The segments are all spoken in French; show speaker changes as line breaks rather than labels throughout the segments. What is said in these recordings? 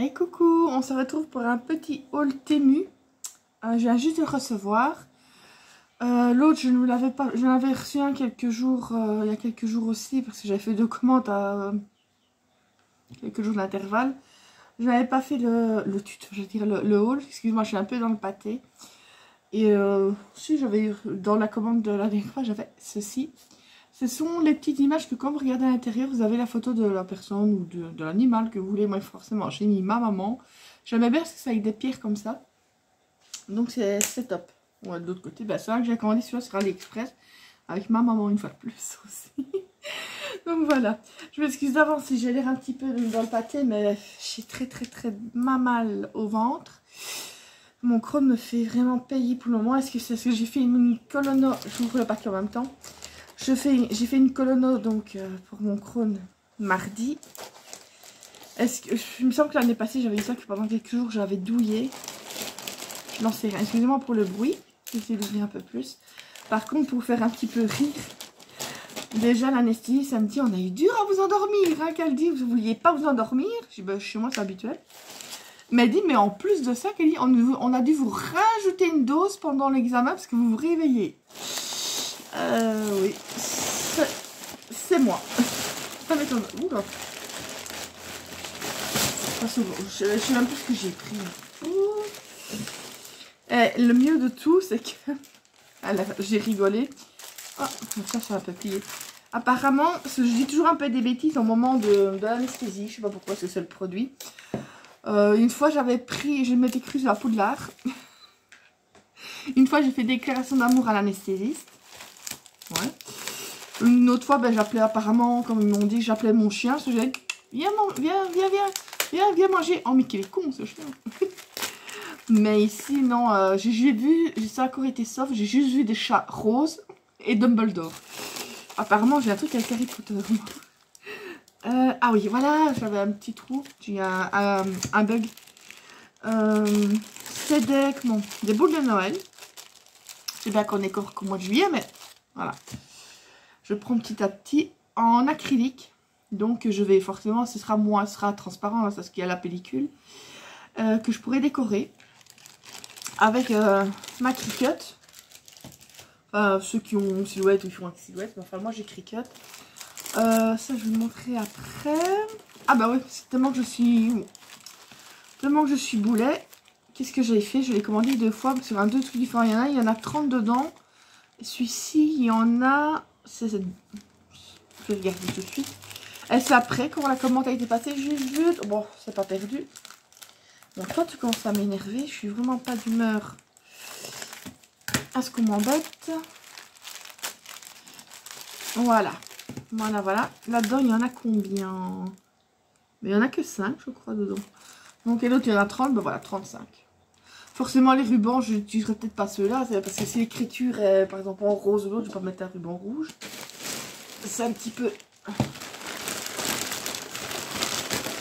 Hey coucou, on se retrouve pour un petit haul Temu. Je viens juste de le recevoir. L'autre, je ne l'avais pas, j'en avais reçu un quelques jours, il y a quelques jours aussi, parce que j'avais fait 2 commandes à quelques jours d'intervalle. Je n'avais pas fait le tuto, je veux dire le haul. Excuse-moi, je suis un peu dans le pâté. Et si j'avais dans la commande de la dernière fois, j'avais ceci. Ce sont les petites images que quand vous regardez à l'intérieur, vous avez la photo de la personne ou de l'animal que vous voulez. Moi, forcément, j'ai mis ma maman. J'aimais bien parce que c'est avec des pierres comme ça. Donc, c'est top. Ouais, de l'autre côté, bah, c'est vrai que j'ai commandé celui-là sur AliExpress. Avec ma maman une fois de plus aussi. Donc, voilà. Je m'excuse d'avance si j'ai l'air un petit peu dans le pâté, mais j'ai très mal au ventre. Mon Chrome me fait vraiment payer pour le moment. Est-ce que c'est ce que j'ai fait une colonne? J'ouvre le paquet en même temps. J'ai fait une colono donc pour mon Crohn mardi. Il me semble que l'année passée j'avais eu ça, que pendant quelques jours j'avais douillé. Je n'en sais rien. Excusez-moi pour le bruit. J'essaie d'ouvrir un peu plus. Par contre, pour faire un petit peu rire, déjà l'anesthésie samedi, on a eu dur à vous endormir. Hein, qu'elle dit, vous ne vouliez pas vous endormir. Je dis, bah, chez moi c'est habituel. Mais elle dit, mais en plus de ça, qu'elle dit, on a dû vous rajouter une dose pendant l'examen parce que vous vous réveillez. Oui. C'est moi. Ça m'étonne. Oula. Je sais même plus ce que j'ai pris. Le mieux de tout, c'est que... j'ai rigolé. Oh, ça va pas plier. Apparemment, je dis toujours un peu des bêtises au moment de l'anesthésie. Je sais pas pourquoi, c'est le produit. Une fois, j'avais pris... Je m'étais cru sur la Poudlard. Une fois, j'ai fait déclaration d'amour à l'anesthésiste. Ouais. Une autre fois, ben, j'appelais apparemment, comme ils m'ont dit, j'appelais mon chien. Parce que j'ai dit, viens manger. Oh, mais qu'il est con ce chien. Mais ici, non, j'ai vu, ça a encore été sauf, j'ai juste vu des chats roses et Dumbledore. Apparemment, j'ai un truc avec Harry Potter. Ah oui, voilà, j'avais un petit trou, j'ai un bug. C'est des boules de Noël. C'est bien qu'on est encore qu'au mois de juillet, mais voilà. Je prends petit à petit en acrylique. Donc je vais forcément, ce sera transparent, là, parce qu'il y a la pellicule. Que je pourrais décorer. Avec ma Cricut. Enfin, ceux qui ont une silhouette ou qui ont une silhouette. Mais enfin, moi j'ai Cricut. Ça, je vais vous montrer après. Ah bah ouais, c'est tellement que je suis boulet. Qu'est-ce que j'ai fait? Je l'ai commandé 2 fois sur 2 trucs différents. Il y en a 30 dedans. Celui-ci, il y en a... Je vais regarder tout de suite. Et c'est après, quand la commande a été passée, j'ai vu... Bon, c'est pas perdu. Donc toi, tu commences à m'énerver. Je suis vraiment pas d'humeur à ce qu'on m'embête. Voilà. Voilà. Là-dedans, il y en a combien? Mais il y en a que 5, je crois, dedans. Donc, et l'autre, il y en a 30. Ben voilà, 35. Forcément, les rubans, je n'utiliserai peut-être pas ceux-là. Parce que si l'écriture est, par exemple, en rose ou l'autre, je vais pas mettre un ruban rouge. C'est un petit peu...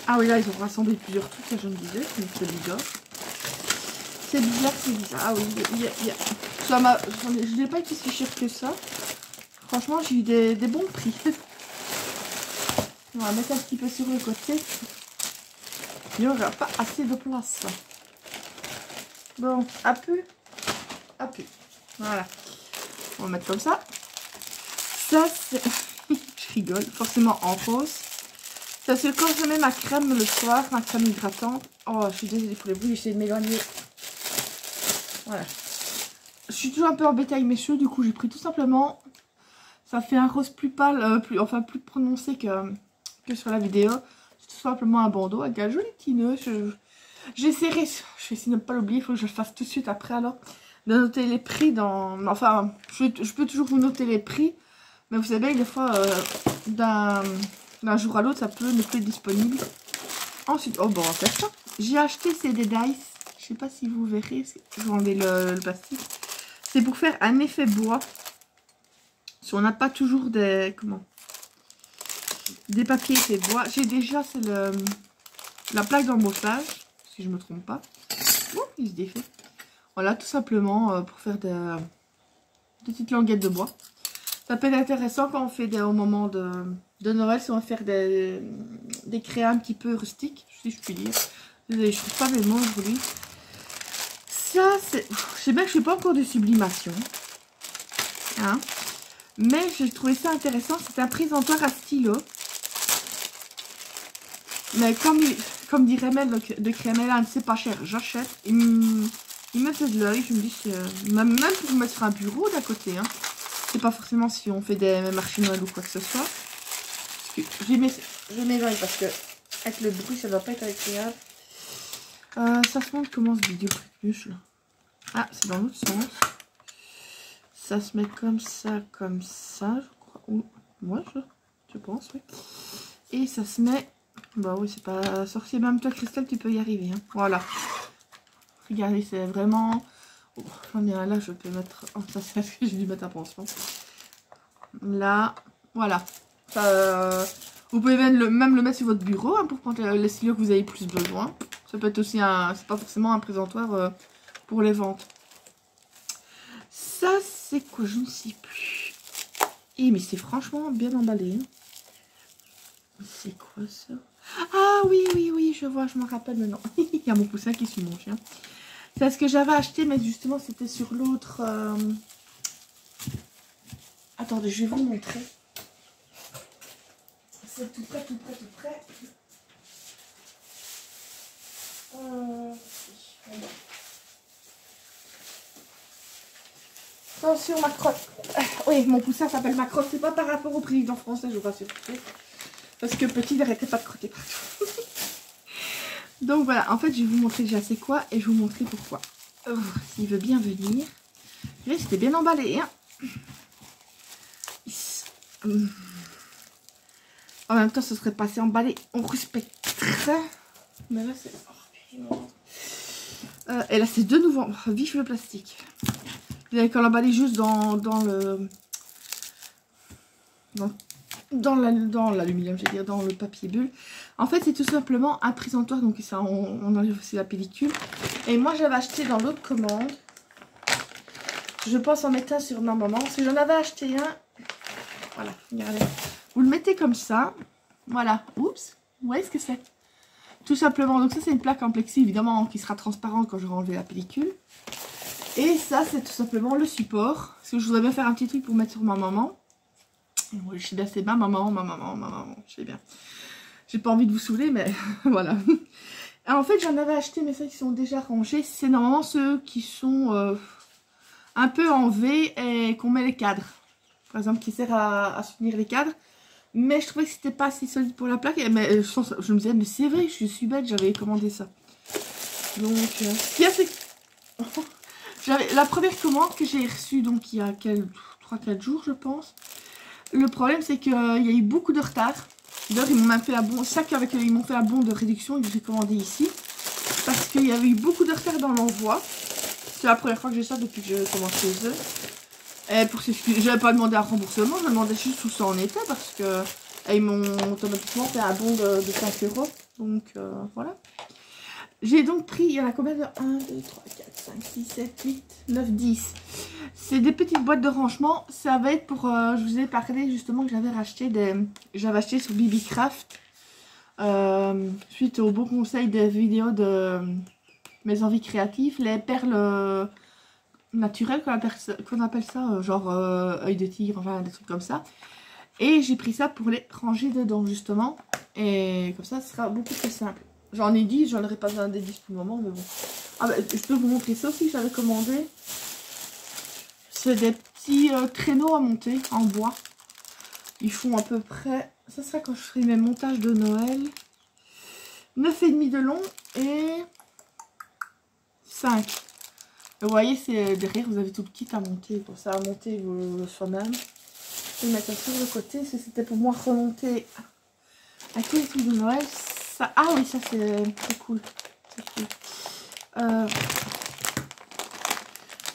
Ah oui, là, ils ont rassemblé plusieurs trucs, ça je me disais. C'est bizarre. C'est bizarre. Ah oui, je n'ai pas été si cher que ça. Franchement, j'ai eu des bons prix. On va mettre un petit peu sur le côté. Il n'y aura pas assez de place. Bon, à peu. Voilà. On va mettre comme ça. Ça, c'est... Je rigole. Forcément en rose. Ça, c'est quand je mets ma crème le soir, ma crème hydratante. Oh, je suis désolée pour les bruits, j'essaie de m'éloigner. Voilà. Je suis toujours un peu embêtée avec mes cheveux, du coup, j'ai pris tout simplement... Ça fait un rose plus pâle, plus prononcé que sur la vidéo. C'est tout simplement un bandeau avec un joli petit nœud. J'essaierai, je vais essayer de ne pas l'oublier, il faut que je le fasse tout de suite après alors. De noter les prix dans... Enfin, je peux toujours vous noter les prix. Mais vous savez, des fois, d'un jour à l'autre, ça peut ne plus être disponible. Ensuite, oh bon, on va faire ça. J'ai acheté CD Dice. Je sais pas si vous verrez, je vais enlever le plastique. C'est pour faire un effet bois. Si on n'a pas toujours des... Comment? Des papiers effet bois. J'ai déjà, c'est la plaque d'embossage, si je me trompe pas. Oh, il se défait. Voilà, tout simplement pour faire des petites languettes de bois. Ça peut être intéressant quand on fait au moment de Noël, si on va faire des créas un petit peu rustiques, si je puis dire. Désolée, je trouve pas mes mots aujourd'hui. Ça, c'est... Je sais bien que je fais pas encore de sublimation. Hein. Mais j'ai trouvé ça intéressant. C'est un présentoir à stylo. Mais comme dirait Mel de Crémella, c'est pas cher, j'achète. Il me fait de l'œil. Je me dis, même pour vous mettre sur un bureau d'à côté. Hein. C'est pas forcément si on fait des marchés Noël ou quoi que ce soit. J'ai mes oreilles parce que avec le bruit, ça doit pas être agréable. Ça se montre comment ce vidéo plus là. Ah, c'est dans l'autre sens. Ça se met comme ça, je crois. Ou moi, je pense, oui. Et ça se met... Bah oui, c'est pas sorcier. Même toi, Christelle, tu peux y arriver. Hein. Voilà. Regardez, c'est vraiment... Oh, j'en ai un là, je peux mettre... Oh, ça, c'est ce que j'ai dû mettre un pansement. Là, voilà. Ça, vous pouvez même le mettre sur votre bureau hein, pour prendre les stylos que vous avez plus besoin. Ça peut être aussi un... C'est pas forcément un présentoir pour les ventes. Ça, c'est quoi? Je ne sais plus. Et mais c'est franchement bien emballé. Hein. C'est quoi ça? Ah oui, je vois, je m'en rappelle maintenant. Il y a mon poussin qui suit mon chien. C'est ce que j'avais acheté, mais justement, c'était sur l'autre... Attendez, je vais vous montrer. C'est tout près. Attention, Macron. Oui, mon poussin s'appelle Macron. C'est pas par rapport au président français, je vous rassure. Parce que petit, il n'arrêtait pas de crotter partout. Donc voilà, en fait, je vais vous montrer déjà c'est quoi et je vais vous montrer pourquoi. S'il veut bien venir. C'était bien emballé. Hein. En même temps, ce serait passé emballé. On respecterait. Mais là, c'est... et là, c'est de nouveau vif le plastique. Vous avez qu'à l'emballer juste dans l'aluminium, je veux dire, dans le papier bulle. En fait, c'est tout simplement un présentoir. Donc ça, on enlève aussi la pellicule. Et moi, j'avais acheté dans l'autre commande. Je pense en mettre un sur ma maman. Si j'en avais acheté un. Voilà, regardez. Vous le mettez comme ça. Voilà. Oups. Vous voyez ce que c'est? Tout simplement. Donc ça, c'est une plaque en plexi, évidemment, qui sera transparente quand j'aurai enlevé la pellicule. Et ça, c'est tout simplement le support. Parce que je voudrais bien faire un petit truc pour mettre sur ma maman. Oui, je sais bien, c'est ma maman. Je sais bien. J'ai pas envie de vous saouler, mais voilà. Alors, en fait, j'en avais acheté, mais ceux qui sont déjà rangés, c'est normalement ceux qui sont un peu en V et qu'on met les cadres. Par exemple, qui sert à soutenir les cadres. Mais je trouvais que c'était pas assez solide pour la plaque. Mais je me disais, mais c'est vrai, je suis bête, j'avais commandé ça. Donc, ce qu'il y a, c'est que la première commande que j'ai reçue, donc il y a 3-4 jours, je pense. Le problème, c'est qu'il y a eu beaucoup de retard. D'ailleurs, ils m'ont même fait un bon sac avec ils m'ont fait un bon de réduction que j'ai commandé ici. Parce qu'il y avait eu beaucoup de retard dans l'envoi. C'est la première fois que j'ai ça depuis que je commence chez eux. Et pour s'excuser, je n'avais pas demandé un remboursement, je demandais juste où ça en était parce que ils m'ont automatiquement fait un bon de 5 €. Donc voilà. J'ai donc pris, il y en a combien de 1, 2, 3, 4, 5, 6, 7, 8, 9, 10. C'est des petites boîtes de rangement. Ça va être pour, je vous ai parlé justement que j'avais acheté sur Bibicraft. Suite au bon conseil des vidéos de mes envies créatives, les perles naturelles qu'on appelle ça, genre œil de tigre, enfin des trucs comme ça. Et j'ai pris ça pour les ranger dedans justement. Et comme ça, ce sera beaucoup plus simple. J'en ai 10, j'en aurais pas besoin des 10 pour le moment, mais bon. Ah bah, je peux vous montrer ça aussi que j'avais commandé. C'est des petits traîneaux à monter en bois. Ils font à peu près, ça sera quand je ferai mes montages de Noël, 9,5 de long et 5. Et vous voyez, c'est derrière, vous avez tout le kit à monter. Pour ça, à monter soi-même. Je vais mettre ça sur le côté. C'était pour moi remonter à tous les trucs de Noël. Ça, ah oui, ça c'est cool.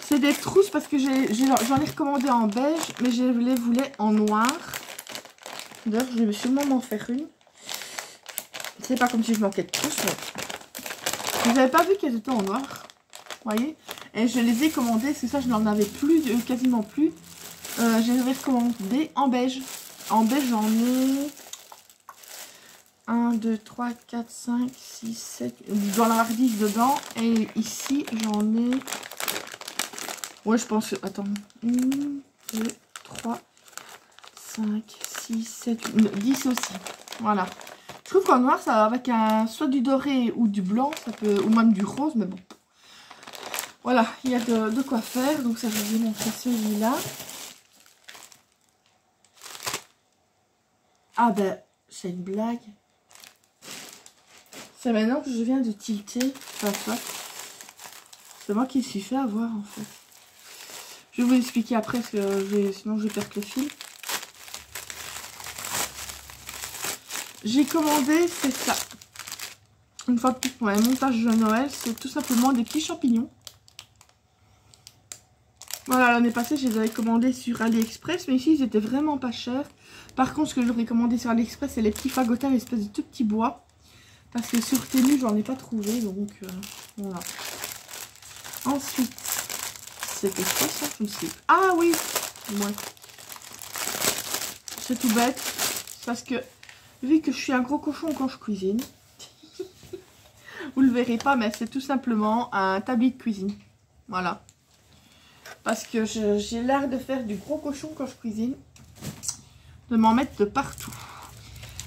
C'est des trousses parce que j'en ai recommandé en beige, mais je les voulais en noir. D'ailleurs, je vais sûrement m'en faire une. C'est pas comme si je manquais de trousses, mais vous n'avez pas vu qu'elles étaient en noir. Vous voyez? Et je les ai commandées, c'est ça, je n'en avais plus, quasiment plus. Je les avais recommandées en beige. En beige, j'en ai 1, 2, 3, 4, 5, 6, 7. Je dois en avoir 10 dedans. Et ici, j'en ai... Ouais, je pense... Attends. 1, 2, 3, 5, 6, 7, 8, 10 aussi. Voilà. Je trouve qu'en noir, ça va avec un soit du doré ou du blanc. Ça peut, ou même du rose, mais bon. Voilà, il y a de quoi faire. Donc ça, je vais vous montrer celui-là. Ah ben, c'est une blague. C'est maintenant que je viens de tilter. Enfin, c'est moi qui me suis fait avoir en fait. Je vais vous expliquer après parce que sinon je vais perdre le fil. J'ai commandé, c'est ça. Une fois de plus pour un montage de Noël, c'est tout simplement des petits champignons. Voilà, l'année passée, je les avais commandés sur AliExpress, mais ici, ils étaient vraiment pas chers. Par contre, ce que j'aurais commandé sur AliExpress, c'est les petits fagotins, l'espèce de tout petit bois. Parce que sur Temu, j'en ai pas trouvé, donc voilà. Ensuite, c'était quoi ça? Je me sais. Ah oui, ouais. C'est tout bête, parce que vu que je suis un gros cochon quand je cuisine, vous le verrez pas, mais c'est tout simplement un tablier de cuisine. Voilà. Parce que j'ai l'air de faire du gros cochon quand je cuisine. De m'en mettre de partout.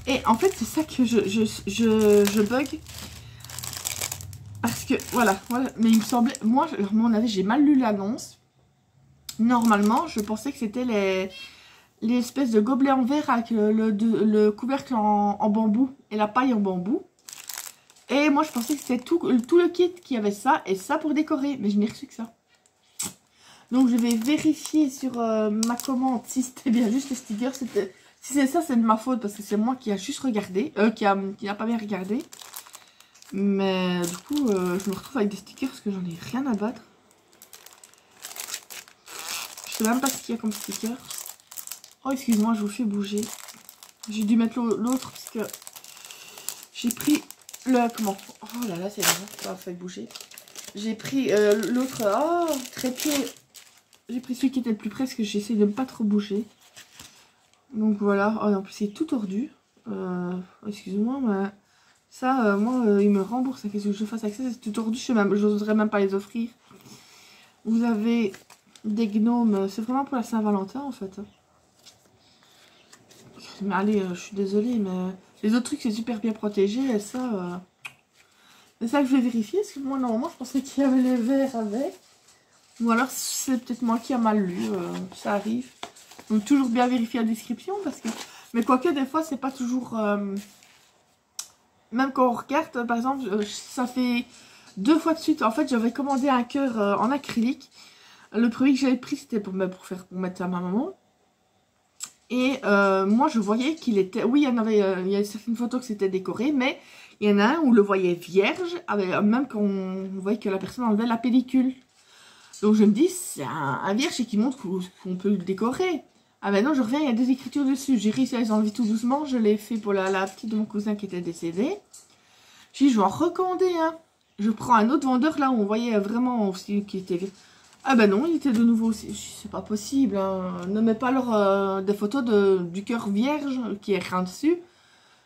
Et en fait, c'est ça que je bug. Parce que, voilà. Mais il me semblait... Moi, à mon avis, j'ai mal lu l'annonce. Normalement, je pensais que c'était les espèces de gobelets en verre avec le couvercle en bambou et la paille en bambou. Et moi, je pensais que c'était tout le kit qui avait ça. Et ça pour décorer. Mais je n'ai reçu que ça. Donc je vais vérifier sur ma commande si c'était bien juste les stickers. Si c'est ça, c'est de ma faute parce que c'est moi qui a juste regardé, qui n'a pas bien regardé. Mais du coup, je me retrouve avec des stickers parce que j'en ai rien à battre. Je sais même pas ce qu'il y a comme sticker. Oh, excuse-moi, je vous fais bouger. J'ai dû mettre l'autre parce que j'ai pris le... Comment? Oh là là, c'est bon, ça fait bouger. J'ai pris l'autre... Oh, trépied. J'ai pris celui qui était le plus près parce que j'essaie de ne pas trop bouger. Donc voilà. Oh, en plus, c'est tout tordu. Excusez-moi, mais ça, moi, il me rembourse. Qu'est-ce que je fasse avec ça? C'est tout tordu. Je n'oserais même pas les offrir. Vous avez des gnomes. C'est vraiment pour la Saint-Valentin, en fait. Mais allez, je suis désolée, mais les autres trucs, c'est super bien protégé. Et ça, c'est ça que je vais vérifier. Parce que moi, normalement, je pensais qu'il y avait les verres avec. Ou alors c'est peut-être moi qui a mal lu, ça arrive. Donc toujours bien vérifier la description parce que... Mais quoique des fois c'est pas toujours... Même quand on regarde, par exemple, ça fait 2 fois de suite. En fait j'avais commandé un cœur en acrylique. Le premier que j'avais pris c'était pour mettre à ma maman. Et moi je voyais qu'il était... Oui, il y a certaines photos que c'était décoré, mais il y en a un où on le voyait vierge, même quand on voyait que la personne enlevait la pellicule. Donc je me dis, c'est un vierge qui montre qu'on peut le décorer. Ah ben non, je reviens, il y a des écritures dessus. J'ai réussi à les enlever tout doucement. Je l'ai fait pour la petite de mon cousin qui était décédé. J'ai dit, je vais en recommander un. Je prends un autre vendeur là où on voyait vraiment aussi qui était... Ah ben non, il était de nouveau aussi. C'est pas possible. Hein. Ne mets pas alors des photos du cœur vierge qui est rien dessus.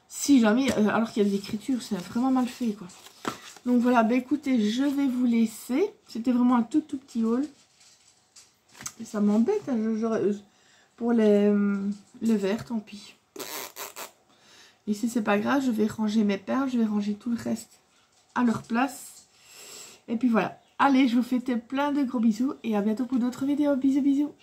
Si jamais, alors qu'il y a des écritures, c'est vraiment mal fait quoi. Donc voilà, bah écoutez, je vais vous laisser. C'était vraiment un tout petit haul. Et ça m'embête, hein, pour les verres, tant pis. Ici, c'est pas grave, je vais ranger mes perles, je vais ranger tout le reste à leur place. Et puis voilà. Allez, je vous fais plein de gros bisous et à bientôt pour d'autres vidéos. Bisous, bisous.